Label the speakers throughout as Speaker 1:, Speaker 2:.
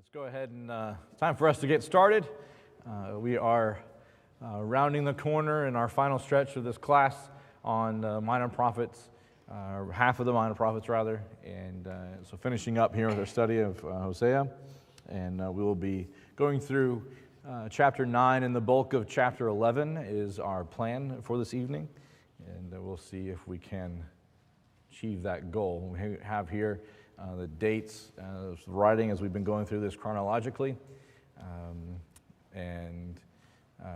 Speaker 1: Let's go ahead and it's time for us to get started. We are rounding the corner in our final stretch of this class on minor prophets, half of the minor prophets rather, and so finishing up here with our study of Hosea, and we will be going through chapter 9, and the bulk of chapter 11 is our plan for this evening, and we'll see if we can achieve that goal. We have here the dates, writing as we've been going through this chronologically.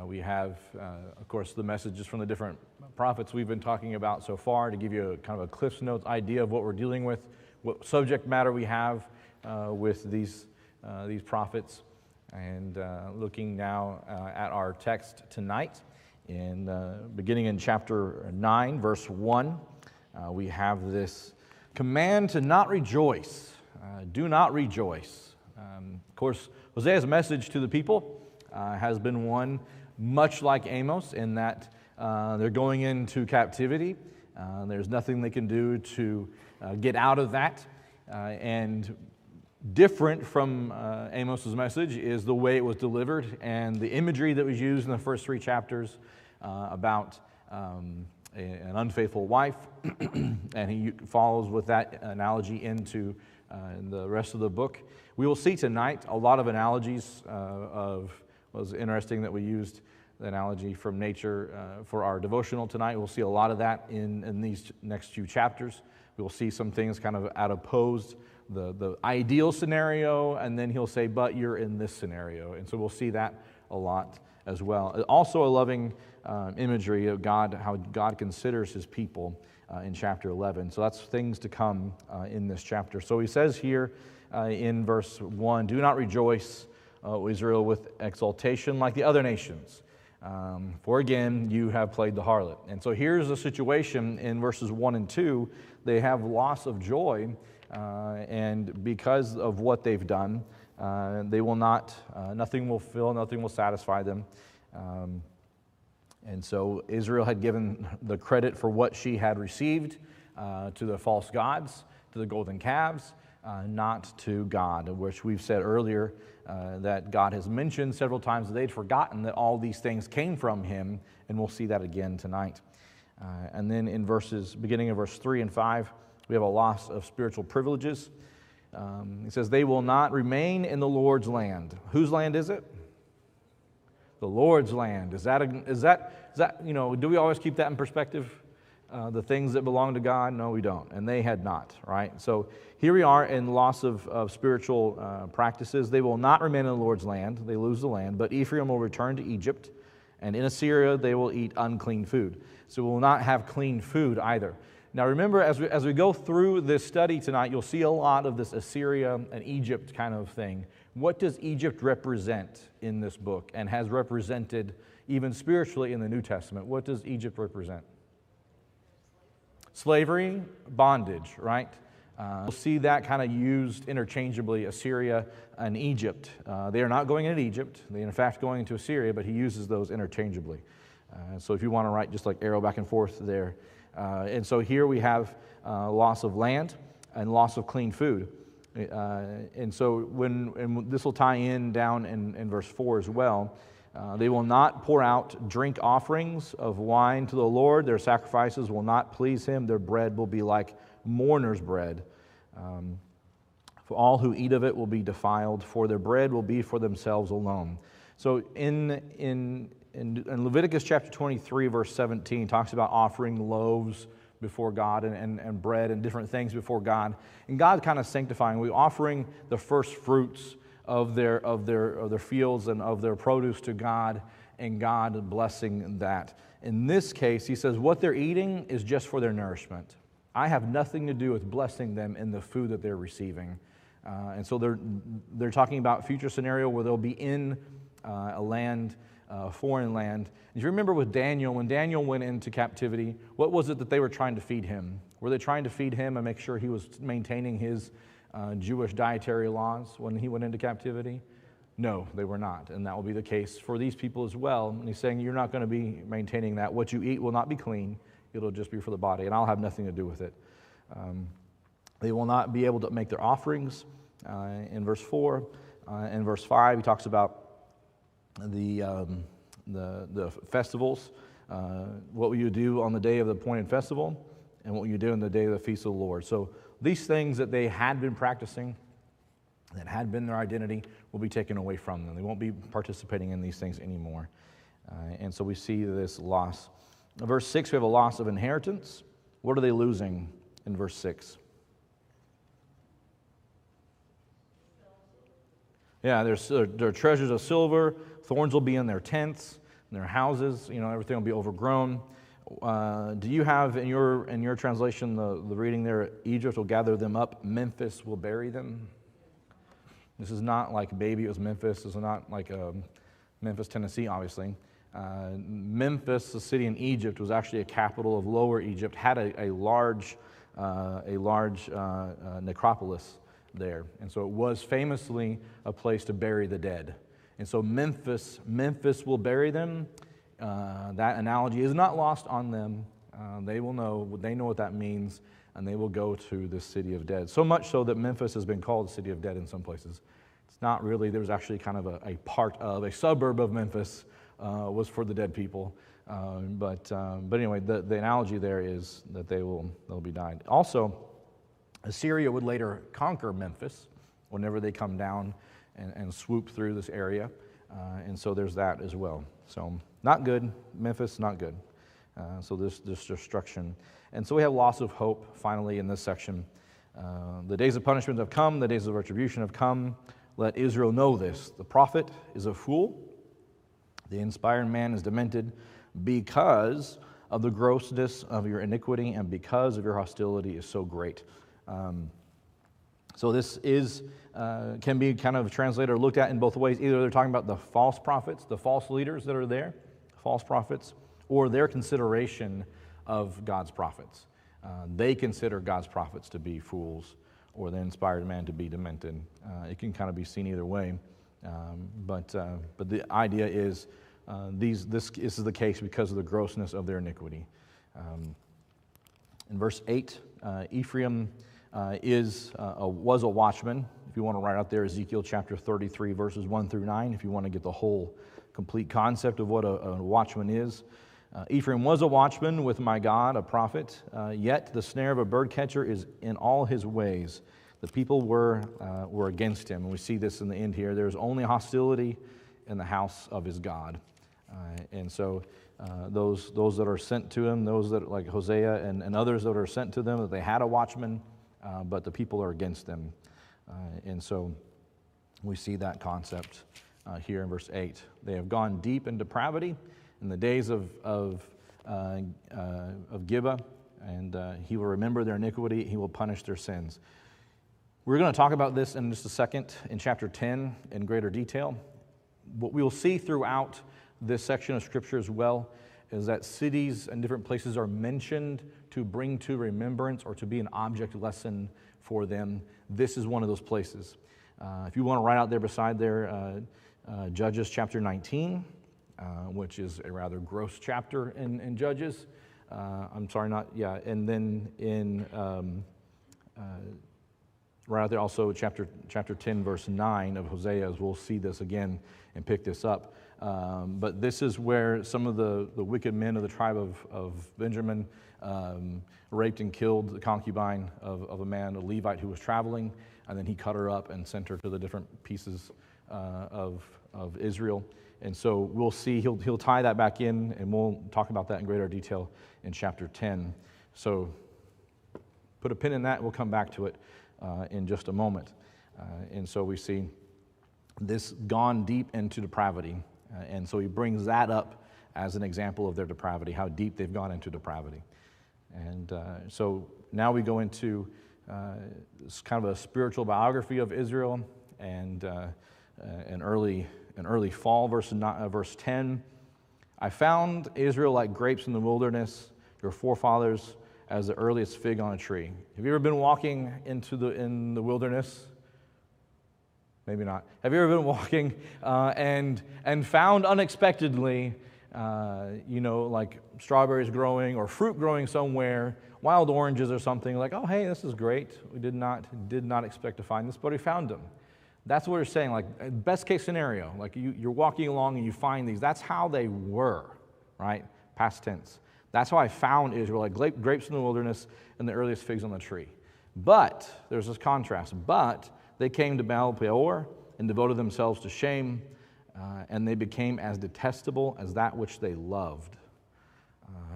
Speaker 1: We have, of course, the messages from the different prophets we've been talking about so far to give you a kind of a Cliff's Notes idea of what we're dealing with, what subject matter we have with these prophets. And looking now at our text tonight, beginning in chapter 9, verse 1, we have this command to not rejoice. Do not rejoice. Of course, Hosea's message to the people has been one much like Amos in that they're going into captivity. There's nothing they can do to get out of that. And different from Amos's message is the way it was delivered and the imagery that was used in the first 3 chapters about an unfaithful wife, and he follows with that analogy into the rest of the book. We will see tonight a lot of analogies was interesting that we used the analogy from nature for our devotional tonight. We'll see a lot of that in these next few chapters. We will see some things kind of at opposed, the ideal scenario, and then he'll say, but you're in this scenario. And so we'll see that a lot as well. Also a loving imagery of God, how God considers his people in chapter 11. So that's things to come in this chapter. So he says here in verse 1, do not rejoice, O Israel, with exultation like the other nations. For again, you have played the harlot. And so here's the situation in verses 1 and 2. They have loss of joy, and because of what they've done, they will not, nothing will fill, nothing will satisfy them. And so Israel had given the credit for what she had received to the false gods, to the golden calves, not to God, which we've said earlier that God has mentioned several times that they'd forgotten that all these things came from him, and we'll see that again tonight. And then in beginning of verse 3 and 5, we have a loss of spiritual privileges. He says, they will not remain in the Lord's land. Whose land is it? The Lord's land. Is that do we always keep that in perspective? The things that belong to God? No, we don't. And they had not, right? So here we are in loss of spiritual practices. They will not remain in the Lord's land. They lose the land. But Ephraim will return to Egypt. And in Assyria, they will eat unclean food. So we will not have clean food either. Now remember, as we go through this study tonight, you'll see a lot of this Assyria and Egypt kind of thing. What does Egypt represent in this book and has represented even spiritually in the New Testament? What does Egypt represent? Slavery, bondage, right? We'll see that kind of used interchangeably, Assyria and Egypt. They are not going into Egypt. They are in fact going into Assyria, but he uses those interchangeably. So if you want to write just like arrow back and forth there. And so here we have loss of land and loss of clean food. And so and this will tie in down in verse 4 as well. They will not pour out drink offerings of wine to the Lord. Their sacrifices will not please him. Their bread will be like mourner's bread. For all who eat of it will be defiled, for their bread will be for themselves alone. So in Leviticus chapter 23, verse 17, talks about offering loaves before God and bread and different things before God. And God kind of sanctifying. We're offering the first fruits of their fields and of their produce to God, and God blessing that. In this case, he says what they're eating is just for their nourishment. I have nothing to do with blessing them in the food that they're receiving. And so they're talking about future scenario where they'll be in a land, foreign land. If you remember with Daniel, when Daniel went into captivity, what was it that they were trying to feed him? Were they trying to feed him and make sure he was maintaining his Jewish dietary laws when he went into captivity? No, they were not. And that will be the case for these people as well. And he's saying you're not going to be maintaining that. What you eat will not be clean. It'll just be for the body, and I'll have nothing to do with it. They will not be able to make their offerings. In verse 4, In verse 5, he talks about the festivals. What will you do on the day of the appointed festival, and what will you do on the day of the feast of the Lord? So these things that they had been practicing, that had been their identity, will be taken away from them. They won't be participating in these things anymore. And so we see this loss. In verse 6, we have a loss of inheritance. What are they losing in verse 6? Yeah, their treasures of silver, thorns will be in their tents, in their houses, everything will be overgrown. Do you have in your translation the reading there, Egypt will gather them up, Memphis will bury them? This is not like baby, it was Memphis. This is not like Memphis, Tennessee, obviously. Memphis, the city in Egypt, was actually a capital of Lower Egypt, had a large necropolis there. And so it was famously a place to bury the dead. And so Memphis will bury them. That analogy is not lost on them. They know what that means, and they will go to the city of dead. So much so that Memphis has been called the city of dead in some places. It's not really, there's actually kind of a part of, a suburb of Memphis was for the dead people. But anyway, the analogy there is that they'll be died. Also, Assyria would later conquer Memphis whenever they come down and swoop through this area. And so there's that as well. So not good. Memphis, not good. So this destruction. And so we have loss of hope finally in this section. The days of punishment have come. The days of retribution have come. Let Israel know this. The prophet is a fool. The inspired man is demented because of the grossness of your iniquity and because of your hostility is so great. So this can be kind of translated or looked at in both ways. Either they're talking about the false prophets, the false leaders that are there, false prophets, or their consideration of God's prophets. They consider God's prophets to be fools or the inspired man to be demented. It can kind of be seen either way. But the idea is this is the case because of the grossness of their iniquity. In verse 8, Ephraim was a watchman. If you want to write out there, Ezekiel chapter 33, verses 1 through 9, if you want to get the whole complete concept of what a watchman is. Ephraim was a watchman with my God, a prophet, yet the snare of a birdcatcher is in all his ways. The people were against him, and we see this in the end here. There's only hostility in the house of his God. And so those that are sent to him, those that like Hosea and others that are sent to them, that they had a watchman, but the people are against them. And so we see that concept here in verse 8. They have gone deep in depravity in the days of Gibeah, and he will remember their iniquity, he will punish their sins. We're going to talk about this in just a second in chapter 10 in greater detail. What we will see throughout this section of Scripture as well is that cities and different places are mentioned to bring to remembrance or to be an object lesson for them. This is one of those places. If you want to write out there beside there, Judges chapter 19, which is a rather gross chapter in Judges. And then in right out there also chapter 10, verse 9 of Hosea, as we'll see this again and pick this up. But this is where some of the wicked men of the tribe of Benjamin raped and killed the concubine of a man, a Levite who was traveling, and then he cut her up and sent her to the different pieces of Israel. And so we'll see, he'll tie that back in, and we'll talk about that in greater detail in chapter 10. So put a pin in that, we'll come back to it in just a moment. And so we see this gone deep into depravity. And so he brings that up as an example of their depravity, how deep they've gone into depravity. And so now we go into it's kind of a spiritual biography of Israel and an early fall, verse 10. I found Israel like grapes in the wilderness, your forefathers as the earliest fig on a tree. Have you ever been walking in the wilderness? Maybe not. Have you ever been walking and found unexpectedly, like strawberries growing or fruit growing somewhere, wild oranges or something, like, oh, hey, this is great. We did not expect to find this, but we found them. That's what we're saying, like best case scenario, like you're walking along and you find these. That's how they were, right? Past tense. That's how I found Israel, like grapes in the wilderness and the earliest figs on the tree. But, there's this contrast, but they came to Baal Peor and devoted themselves to shame, and they became as detestable as that which they loved.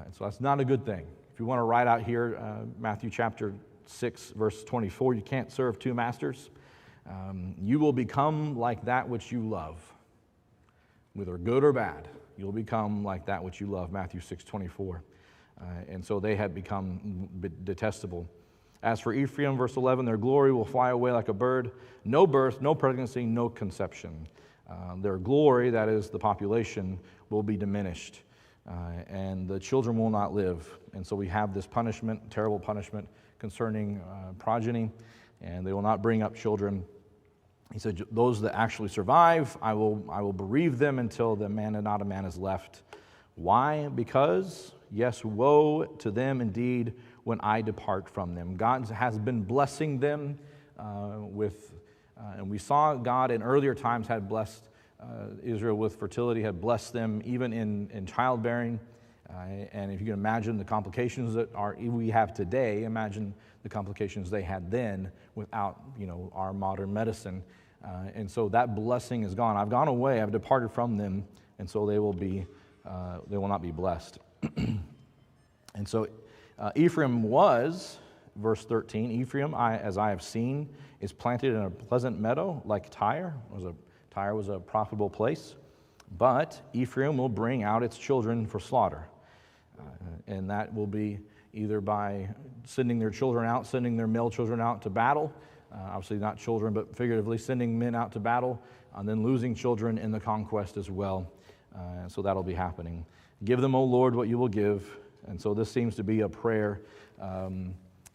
Speaker 1: And so that's not a good thing. If you want to write out here, Matthew chapter 6, verse 24, you can't serve two masters. You will become like that which you love, whether good or bad. You'll become like that which you love, Matthew 6:24. And so they had become detestable. As for Ephraim, verse 11, their glory will fly away like a bird. No birth, no pregnancy, no conception. Their glory, that is the population, will be diminished. And the children will not live. And so we have this punishment, terrible punishment concerning progeny, and they will not bring up children. He said, those that actually survive, I will bereave them until the man and not a man is left. Why? Because, yes, woe to them indeed when I depart from them. God has been blessing them and we saw God in earlier times had blessed Israel with fertility, had blessed them even in childbearing. And if you can imagine the complications that we have today, imagine the complications they had then without, our modern medicine. And so that blessing is gone. I've gone away, I've departed from them, and so they will not be blessed. And so Ephraim was, verse 13, Ephraim, as I have seen, is planted in a pleasant meadow like Tyre. Tyre was a profitable place. But Ephraim will bring out its children for slaughter. And that will be either by sending their male children out to battle, obviously not children, but figuratively sending men out to battle, and then losing children in the conquest as well. So that'll be happening. Give them, O Lord, what you will give. And so this seems to be a prayer from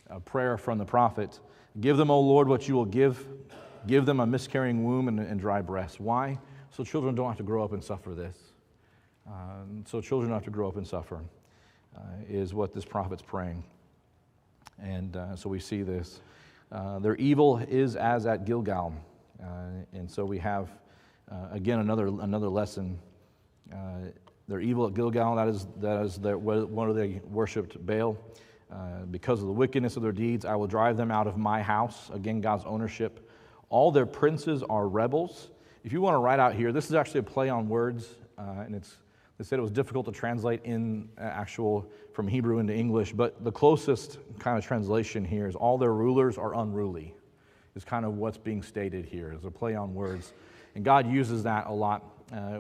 Speaker 1: the prophet. Give them, O Lord, what you will give. Give them a miscarrying womb and dry breasts. Why? So children don't have to grow up and suffer this. Is what this prophet's praying. And so we see this. Their evil is as at Gilgal. And so we have, again, another lesson. Their evil at Gilgal, that is where they worshipped Baal. Because of the wickedness of their deeds, I will drive them out of my house. Again, God's ownership. All their princes are rebels. If you want to write out here, this is actually a play on words, and they said it was difficult to translate in from Hebrew into English, but the closest kind of translation here is all their rulers are unruly, is kind of what's being stated here. It's a play on words. And God uses that a lot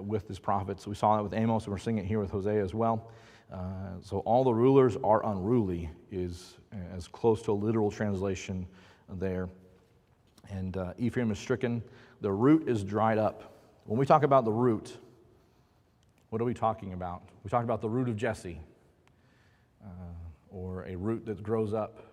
Speaker 1: with his prophets. We saw that with Amos, and we're seeing it here with Hosea as well. So all the rulers are unruly is as close to a literal translation there. And Ephraim is stricken. The root is dried up. When we talk about the root, what are we talking about? We talk about the root of Jesse, or a root that grows up.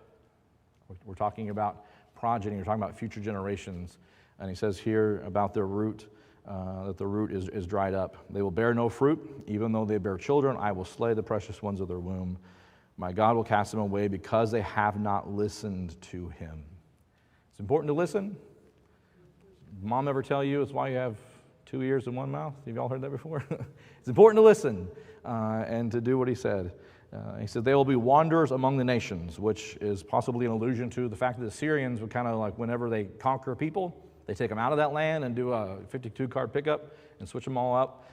Speaker 1: We're talking about progeny. We're talking about future generations. And he says here about their root, that the root is dried up. They will bear no fruit. Even though they bear children, I will slay the precious ones of their womb. My God will cast them away because they have not listened to him. It's important to listen. Mom ever tell you it's why you have 2 ears and 1 mouth? Have you all heard that before? It's important to listen and to do what he said. He said, they will be wanderers among the nations, which is possibly an allusion to the fact that the Syrians would kind of like whenever they conquer people, they take them out of that land and do a 52-card pickup and switch them all up,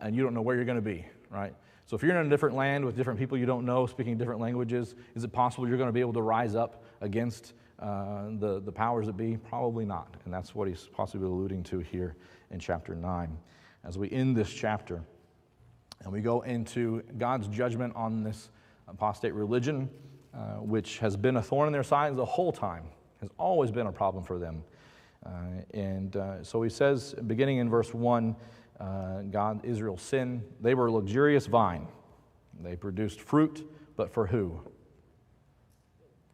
Speaker 1: and you don't know where you're going to be, right? So if you're in a different land with different people you don't know, speaking different languages, is it possible you're going to be able to rise up against the powers that be? Probably not, and that's what he's possibly alluding to here in chapter 9. As we end this chapter, and we go into God's judgment on this apostate religion, which has been a thorn in their side the whole time, has always been a problem for them. So he says, beginning in verse 1, Israel's sin. They were a luxurious vine. They produced fruit, but for who?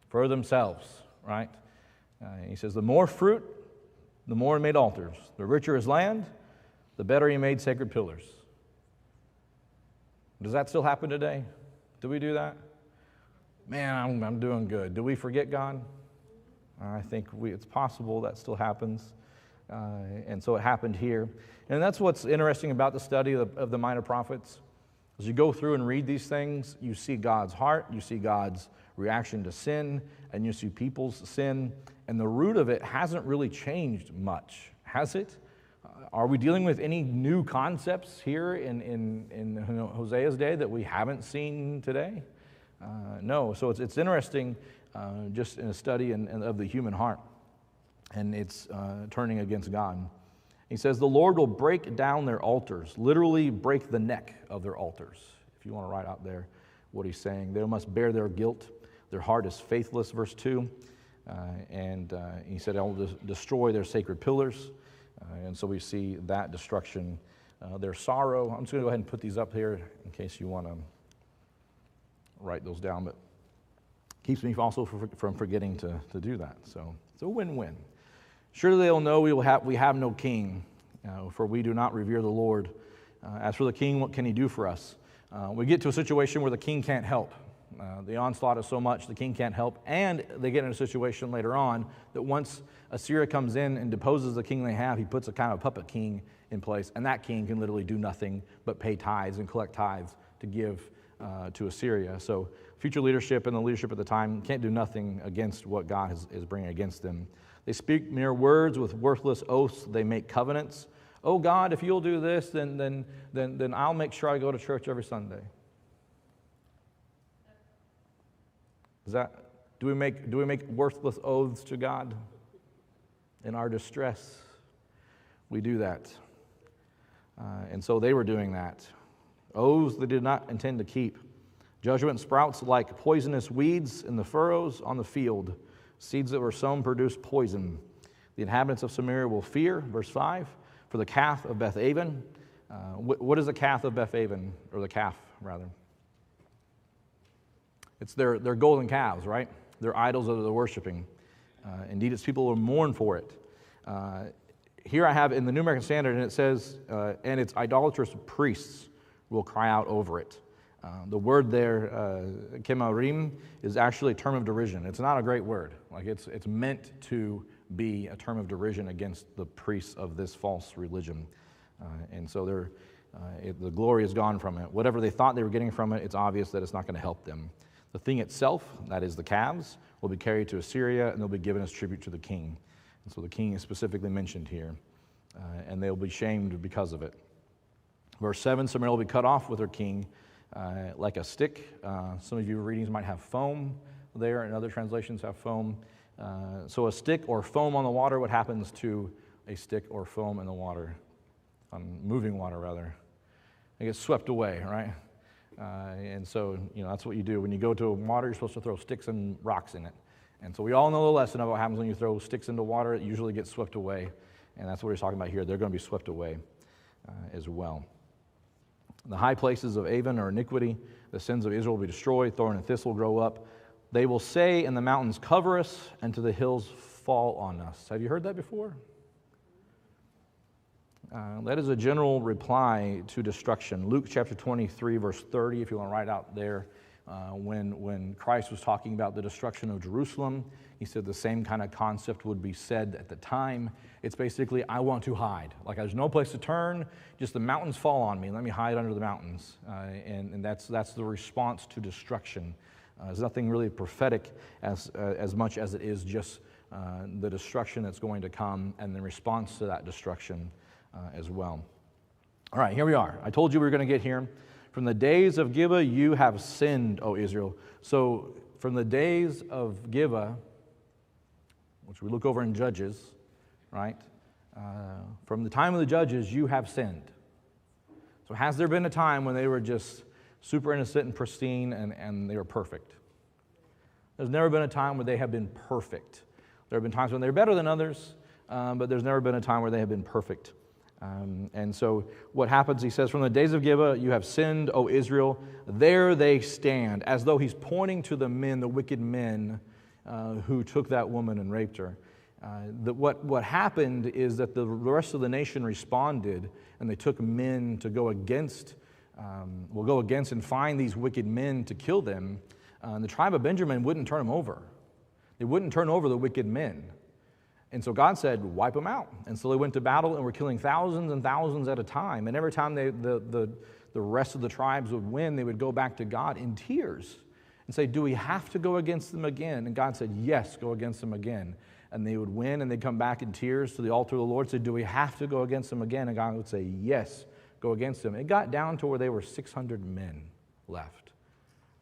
Speaker 1: For themselves, right? He says, the more fruit, the more he made altars. The richer his land, the better he made sacred pillars. Does that still happen today? Do we do that? Man, I'm doing good. Do we forget God? I think it's possible that still happens. And so it happened here. And that's what's interesting about the study of the minor prophets. As you go through and read these things, you see God's heart, you see God's reaction to sin, and you see people's sin. And the root of it hasn't really changed much, has it? Are we dealing with any new concepts here in Hosea's day that we haven't seen today? No. So it's interesting just in a study of the human heart, and it's turning against God. He says, the Lord will break down their altars, literally break the neck of their altars. If you want to write out there what he's saying. They must bear their guilt. Their heart is faithless, verse 2. And he said, I will destroy their sacred pillars. And so we see that destruction, their sorrow. I'm just going to go ahead and put these up here in case you want to write those down. But keeps me also from forgetting to do that. So it's a win-win. Surely they'll know we have no king, for we do not revere the Lord. As for the king, what can he do for us? We get to a situation where the king can't help. The onslaught is so much, the king can't help. And they get in a situation later on that once Assyria comes in and deposes the king they have, he puts a kind of puppet king in place. And that king can literally do nothing but pay tithes and collect tithes to give to Assyria. So future leadership and the leadership at the time can't do nothing against what God is bringing against them. They speak mere words with worthless oaths. They make covenants. Oh God, if you'll do this, then I'll make sure I go to church every Sunday. Do we make worthless oaths to God in our distress? We do that. And so they were doing that. Oaths they did not intend to keep. Judgment sprouts like poisonous weeds in the furrows on the field. Seeds that were sown produce poison. The inhabitants of Samaria will fear, verse 5, for the calf of Beth-aven. What is the calf of Beth-aven, or the calf, rather? It's their golden calves, right? Their idols that they're worshiping. Indeed, its people will mourn for it. Here I have in the New American Standard, and it says, and its idolatrous priests will cry out over it. The word there, kemarim, is actually a term of derision. It's not a great word. Like it's meant to be a term of derision against the priests of this false religion. And so the glory is gone from it. Whatever they thought they were getting from it, it's obvious that it's not going to help them. The thing itself, that is the calves, will be carried to Assyria, and they'll be given as tribute to the king. And so the king is specifically mentioned here, and they'll be shamed because of it. Verse 7, Samaria will be cut off with her king like a stick. Some of your readings might have foam there, and other translations have foam. So a stick or foam on the water, what happens to a stick or foam in the water? On moving water, rather. It gets swept away, right? And so, that's what you do. When you go to water, you're supposed to throw sticks and rocks in it. And so we all know the lesson of what happens when you throw sticks into water. It usually gets swept away. And that's what he's talking about here. They're going to be swept away as well. The high places of Avon are iniquity. The sins of Israel will be destroyed. Thorn and thistle grow up. They will say in the mountains, cover us, and to the hills fall on us. Have you heard that before? That is a general reply to destruction. Luke chapter 23, verse 30, if you want to write out there, when Christ was talking about the destruction of Jerusalem, he said the same kind of concept would be said at the time. It's basically, I want to hide. Like there's no place to turn, just the mountains fall on me. Let me hide under the mountains. And that's the response to destruction. There's nothing really prophetic as much as it is just the destruction that's going to come and the response to that destruction as well. All right, here we are. I told you we were going to get here. From the days of Gibeah, you have sinned, O Israel. So from the days of Gibeah, which we look over in Judges, right? From the time of the Judges, you have sinned. So has there been a time when they were just super innocent and pristine and they were perfect? There's never been a time where they have been perfect. There have been times when they're better than others, but there's never been a time where they have been perfect. And so what happens, he says, from the days of Gibeah, you have sinned, O Israel. There they stand, as though he's pointing to the men, the wicked men who took that woman and raped her. What happened is that the rest of the nation responded, and they took men to go against and find these wicked men to kill them. And the tribe of Benjamin wouldn't turn them over. They wouldn't turn over the wicked men. And so God said, wipe them out. And so they went to battle and were killing thousands and thousands at a time. And every time the rest of the tribes would win, they would go back to God in tears and say, do we have to go against them again? And God said, yes, go against them again. And they would win, and they'd come back in tears to the altar of the Lord, said, do we have to go against them again? And God would say, yes, go against them. It got down to where they were 600 men left.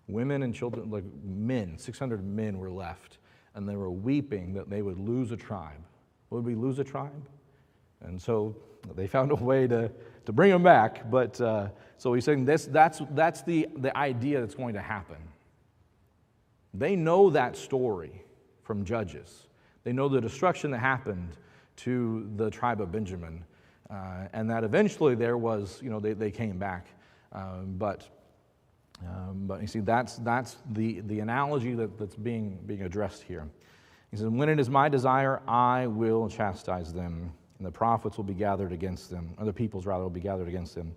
Speaker 1: Women and children, like men, 600 men were left. And they were weeping that they would lose a tribe. Would we lose a tribe? And so they found a way to bring them back. But so he's saying that's the idea that's going to happen. They know that story from Judges. They know the destruction that happened to the tribe of Benjamin, and that eventually there was, they came back. But you see, that's the analogy that's being addressed here. He says, when it is my desire, I will chastise them, and the prophets will be gathered against them, or the peoples rather will be gathered against them.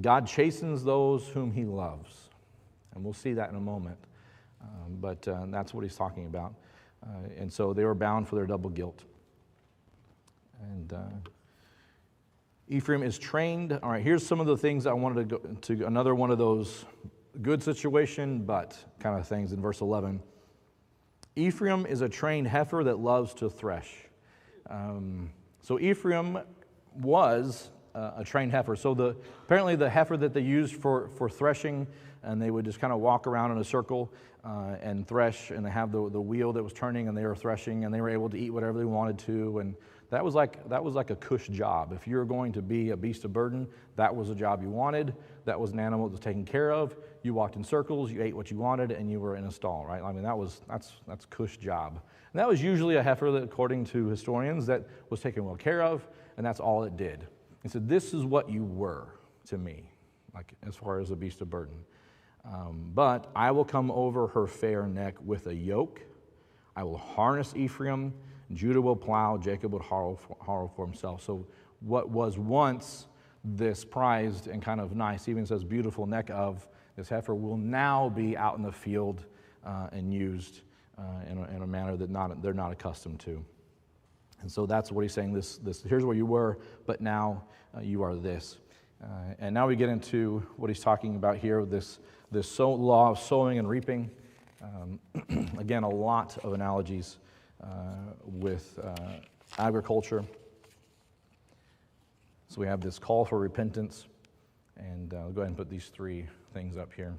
Speaker 1: God chastens those whom he loves, and we'll see that in a moment. But that's what he's talking about. And so they were bound for their double guilt. And Ephraim is trained. All right, here's some of the things I wanted to go to. Another one of those good situation, but kind of things in verse 11. Ephraim is a trained heifer that loves to thresh. So Ephraim was a trained heifer. So apparently the heifer that they used for threshing, and they would just kind of walk around in a circle and thresh, and they have the wheel that was turning, and they were threshing, and they were able to eat whatever they wanted to. And that was like a cush job. If you're going to be a beast of burden, that was a job you wanted. That was an animal that was taken care of. You walked in circles, you ate what you wanted, and you were in a stall, right? I mean, that's cush job. And that was usually a heifer that, according to historians, that was taken well care of, and that's all it did. He said, this is what you were to me, like as far as a beast of burden. But I will come over her fair neck with a yoke. I will harness Ephraim. Judah will plow. Jacob will harrow for himself. So what was once this prized and kind of nice, even says beautiful neck of this heifer, will now be out in the field and used in a manner that they're not accustomed to. And so that's what he's saying. This here's where you were, but now you are this. And now we get into what he's talking about here, this law of sowing and reaping. Again, a lot of analogies with agriculture. So we have this call for repentance, and I'll go ahead and put these three things up here.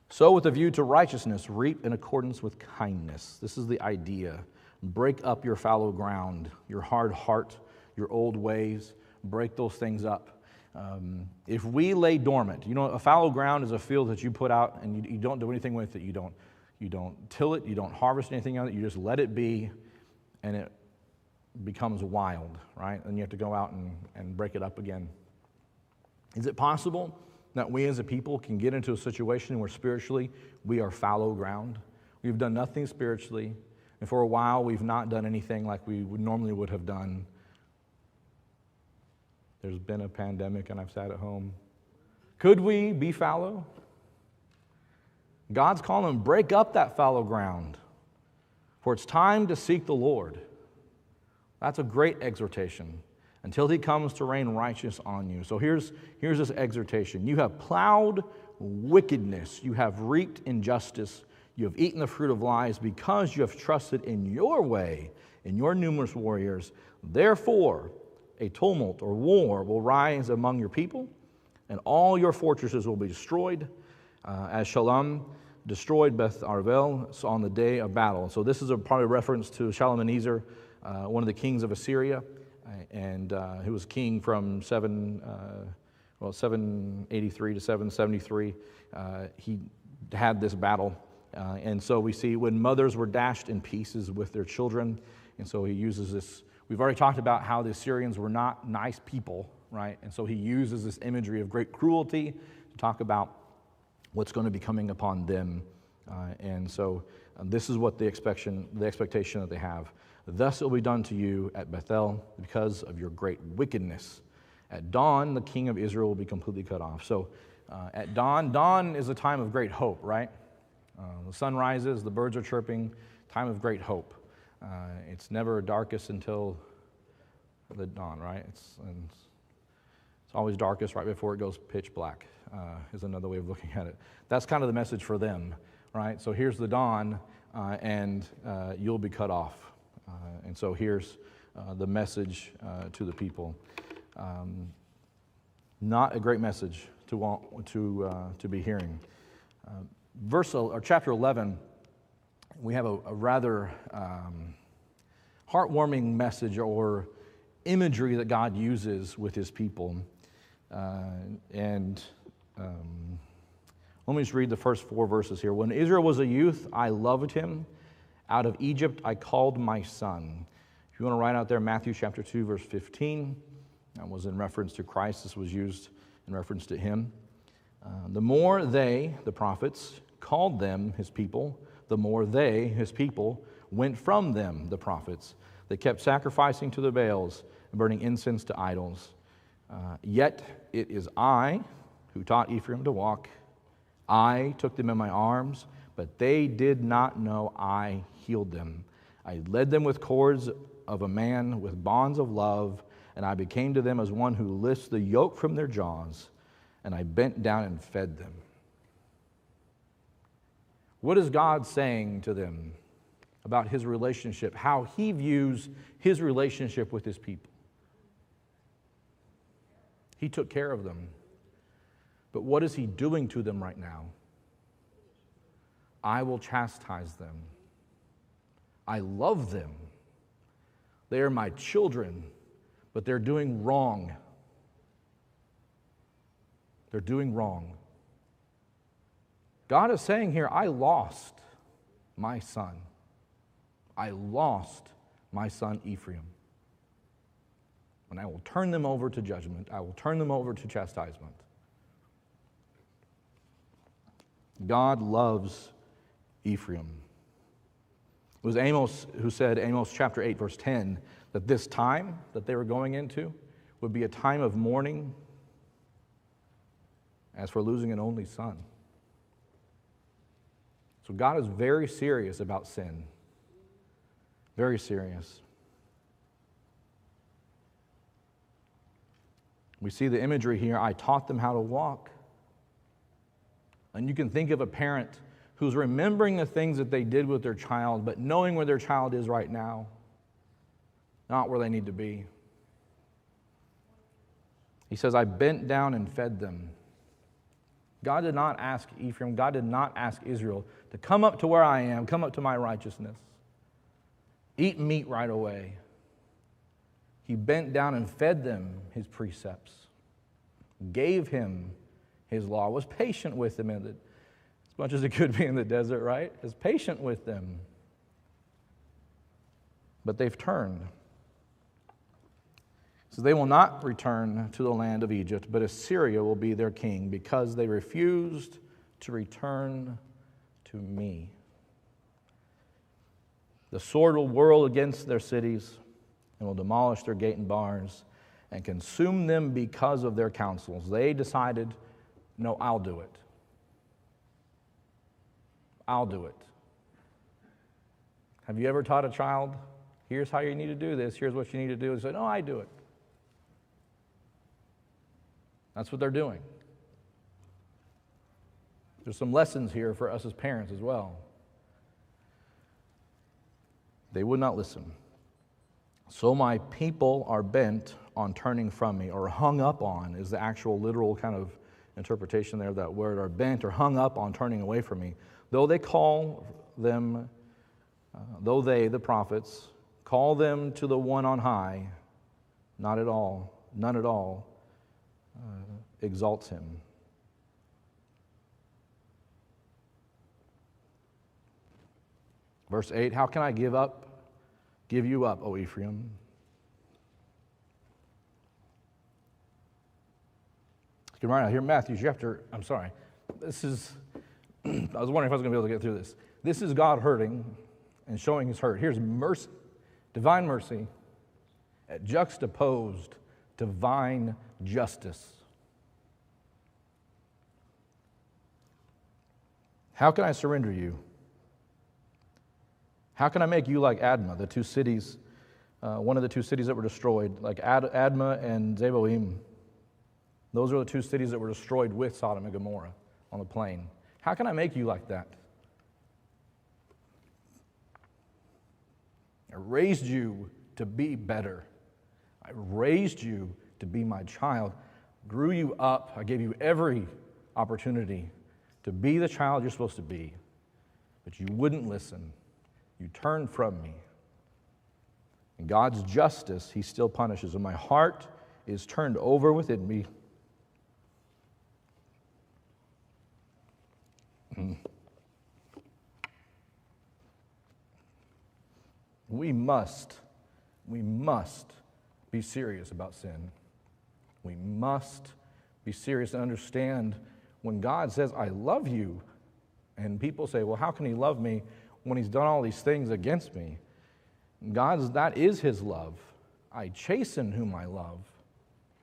Speaker 1: Sow with a view to righteousness, reap in accordance with kindness. This is the idea. Break up your fallow ground, your hard heart, your old ways. Break those things up. If we lay dormant, a fallow ground is a field that you put out and you don't do anything with it. You don't till it. You don't harvest anything on it. You just let it be, and it becomes wild, right? And you have to go out and break it up again. Is it possible that we as a people can get into a situation where spiritually we are fallow ground? We've done nothing spiritually, and for a while we've not done anything like we normally would have done. There's been a pandemic and I've sat at home. Could we be fallow? God's calling, break up that fallow ground, for it's time to seek the Lord. That's a great exhortation until he comes to rain righteous on you. So here's this exhortation. You have plowed wickedness. You have reaped injustice. You have eaten the fruit of lies because you have trusted in your way, in your numerous warriors. Therefore, a tumult or war will rise among your people, and all your fortresses will be destroyed, as Shalom destroyed Beth Arvel on the day of battle. So this is probably a reference to Shalmaneser, one of the kings of Assyria, and who was king from 783 to 773. He had this battle, and so we see when mothers were dashed in pieces with their children, and so he uses this. We've already talked about how the Assyrians were not nice people, right? And so he uses this imagery of great cruelty to talk about what's going to be coming upon them. And so this is what the expectation that they have. Thus it will be done to you at Bethel because of your great wickedness. At dawn, the king of Israel will be completely cut off. So at dawn is a time of great hope, right? The sun rises, the birds are chirping, time of great hope. It's never darkest until the dawn, right? It's always darkest right before it goes pitch black, is another way of looking at it. That's kind of the message for them, right? So here's the dawn, and you'll be cut off. And so here's the message to the people. Not a great message to want to be hearing. Chapter 11, we have a rather heartwarming message or imagery that God uses with his people. Let me just read the first 4 verses here. When Israel was a youth, I loved him. Out of Egypt, I called my son. If you want to write out there, Matthew chapter 2, verse 15. That was in reference to Christ. This was used in reference to him. The more they, the prophets, called them, his people, the more they, his people, went from them, the prophets. They kept sacrificing to the Baals and burning incense to idols. Yet it is I who taught Ephraim to walk. I took them in my arms, but they did not know I healed them. I led them with cords of a man, with bonds of love, and I became to them as one who lifts the yoke from their jaws, and I bent down and fed them. What is God saying to them about his relationship, how he views his relationship with his people? He took care of them. But what is he doing to them right now? I will chastise them. I love them. They are my children, but they're doing wrong. They're doing wrong. God is saying here, I lost my son. I lost my son Ephraim. And I will turn them over to judgment. I will turn them over to chastisement. God loves Ephraim. It was Amos who said, Amos chapter 8, verse 10, that this time that they were going into would be a time of mourning as for losing an only son. So God is very serious about sin. Very serious. We see the imagery here. I taught them how to walk. And you can think of a parent who's remembering the things that they did with their child, but knowing where their child is right now, not where they need to be. He says, I bent down and fed them. God did not ask Ephraim, God did not ask Israel to come up to where I am, come up to my righteousness. Eat meat right away. He bent down and fed them his precepts, gave him his law, was patient with them, as much as it could be in the desert, right? Is patient with them. But they've turned. So they will not return to the land of Egypt, but Assyria will be their king because they refused to return to me. The sword will whirl against their cities and will demolish their gate and bars and consume them because of their counsels. They decided, no, I'll do it. I'll do it. Have you ever taught a child, here's how you need to do this, here's what you need to do? They say, no, I do it. That's what they're doing. There's some lessons here for us as parents as well. They would not listen. So my people are bent on turning from me, or hung up on is the actual literal kind of interpretation there of that word, or bent or hung up on turning away from me. Though they call them, though they, the prophets, call them to the one on high, not at all, none at all, exalts him. Verse 8, how can I give you up, O Ephraim? You can write out here, Matthew chapter, this is, I was wondering if I was going to be able to get through this. This is God hurting and showing his hurt. Here's mercy, divine mercy, juxtaposed divine justice. How can I surrender you? How can I make you like Admah, the two cities, one of the two cities that were destroyed, like Admah and Zeboim? Those are the two cities that were destroyed with Sodom and Gomorrah on the plain. How can I make you like that? I raised you to be better. I raised you to be my child. Grew you up. I gave you every opportunity to be the child you're supposed to be. But you wouldn't listen. You turned from me. In God's justice, he still punishes. And my heart is turned over within me. We must be serious about sin. We must be serious and understand when God says, I love you, and people say, well, how can he love me when he's done all these things against me? That is his love. I chasten whom I love.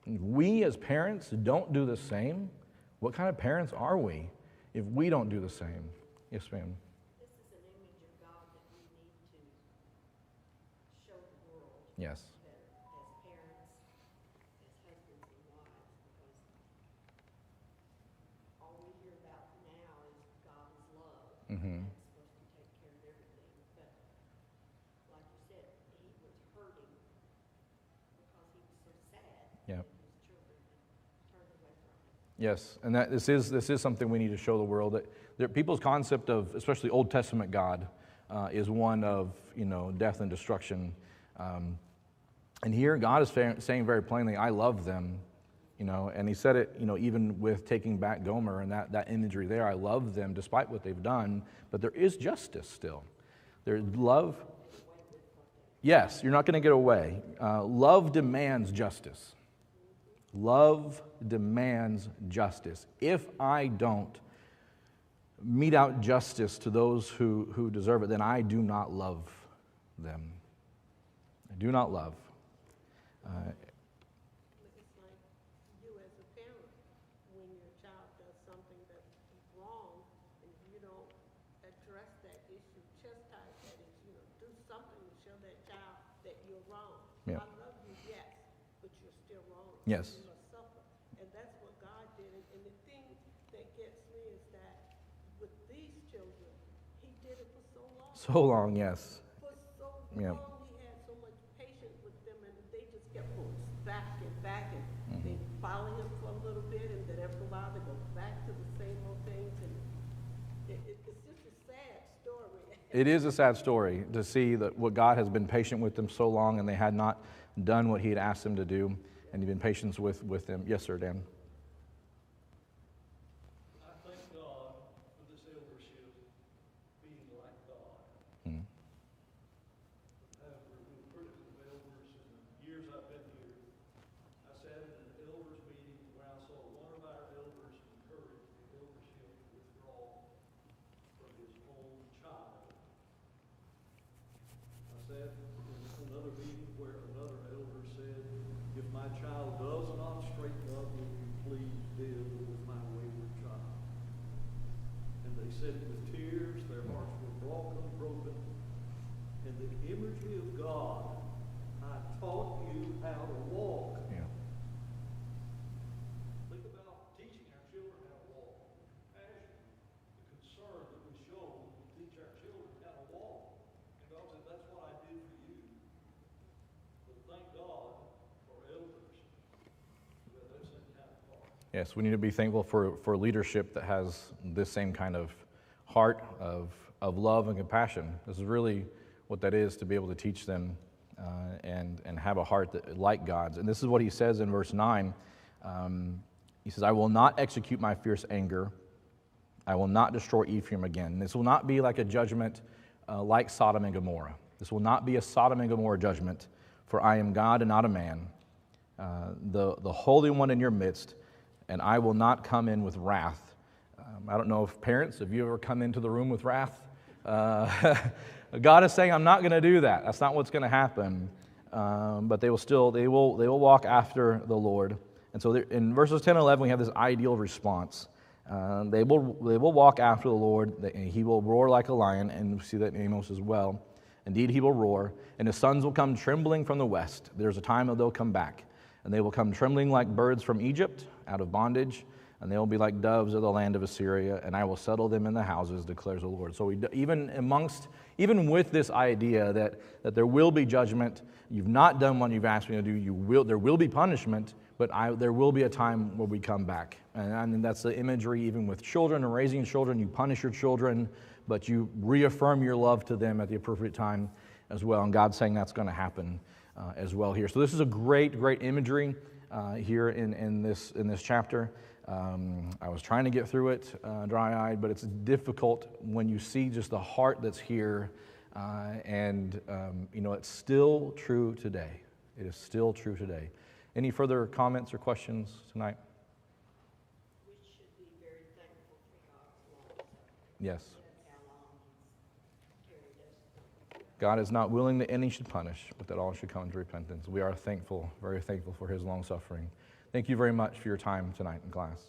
Speaker 1: And we as parents don't do the same. What kind of parents are we if we don't do the same? Yes, ma'am.
Speaker 2: This is an image of God that we need to show the world.
Speaker 1: Yes.
Speaker 2: That as parents, as husbands and wives, because all we hear about now is God is love.
Speaker 1: Mm-hmm.
Speaker 2: And it's supposed to take care of everything. But like you said, he was hurting because he was so sad.
Speaker 1: Yep.
Speaker 2: His children had turned away from him.
Speaker 1: Yes, and this is something we need to show the world. That people's concept of, especially Old Testament God, is one of death and destruction. And here God is saying very plainly, I love them. And he said it, even with taking back Gomer and that imagery there. I love them despite what they've done, but there is justice still. There's love. Yes, you're not going to get away. Love demands justice. Love demands justice. If I don't mete out justice to those who deserve it, then I do not love them. I do not love.
Speaker 3: It's like you as a parent, when your child does something that's wrong, and you don't address that issue, chastise that issue, do something to show that child that you're wrong.
Speaker 1: Yeah.
Speaker 3: I love you, yes, but you're still wrong.
Speaker 1: Yes.
Speaker 3: You must suffer. And that's what God did. And the thing that gets me is that with these children, he did it for so long.
Speaker 1: So long, yes.
Speaker 3: For so
Speaker 1: Yeah.
Speaker 3: long, he had so much patience with them, and they just kept going back and back, and they follow him for a little bit, and then after a while, they go back to the same old things, and it's just a sad story.
Speaker 1: It is a sad story to see that what God has been patient with them so long, and they had not done what he had asked them to do, and he'd been patient with them. Yes, sir, Dan.
Speaker 4: I thank God for this eldership being like God.
Speaker 1: Mm.
Speaker 4: I've been critical of elders in the years I've been here. I sat in an elders meeting where I saw one of our elders encourage the eldership to withdraw from his own child. I sat in another meeting where another elder said, if my child does not straighten up, will you please deal with my wayward child? And they said it with tears, their hearts were broken. And the imagery of God, I taught you how to walk.
Speaker 1: Yeah.
Speaker 4: Think about teaching our children how to walk. Passion, the concern that we show when we teach our children how to walk. And God said, that's what I did for you. But thank God for elders who have that same kind of heart.
Speaker 1: Yes, we need to be thankful for leadership that has this same kind of heart of love and compassion. This is really what that is, to be able to teach them and have a heart that, like God's. And this is what he says in verse 9. He says, I will not execute my fierce anger. I will not destroy Ephraim again. This will not be like a judgment like Sodom and Gomorrah. This will not be a Sodom and Gomorrah judgment, for I am God and not a man, the Holy One in your midst, and I will not come in with wrath. I don't know if parents, have you ever come into the room with wrath? God is saying, I'm not going to do that. That's not what's going to happen. But they will walk after the Lord. And so in verses 10 and 11, we have this ideal response. They will walk after the Lord, and he will roar like a lion, and we see that in Amos as well. Indeed, he will roar, and his sons will come trembling from the west. There's a time that they'll come back, and they will come trembling like birds from Egypt, out of bondage, and they will be like doves of the land of Assyria, and I will settle them in the houses, declares the Lord. So even with this idea that there will be judgment, you've not done what you've asked me to do, there will be punishment, but there will be a time where we come back. And that's the imagery even with children and raising children. You punish your children, but you reaffirm your love to them at the appropriate time as well. And God's saying that's going to happen as well here. So this is a great imagery here in this chapter. I was trying to get through it dry-eyed, but it's difficult when you see just the heart that's here. It's still true today. It is still true today. Any further comments or questions tonight?
Speaker 2: We should be very thankful for God's long suffering.
Speaker 1: Yes.
Speaker 2: That's how long He's carried us.
Speaker 1: God is not willing that any should punish, but that all should come to repentance. We are thankful, very thankful for his long suffering. Thank you very much for your time tonight in class.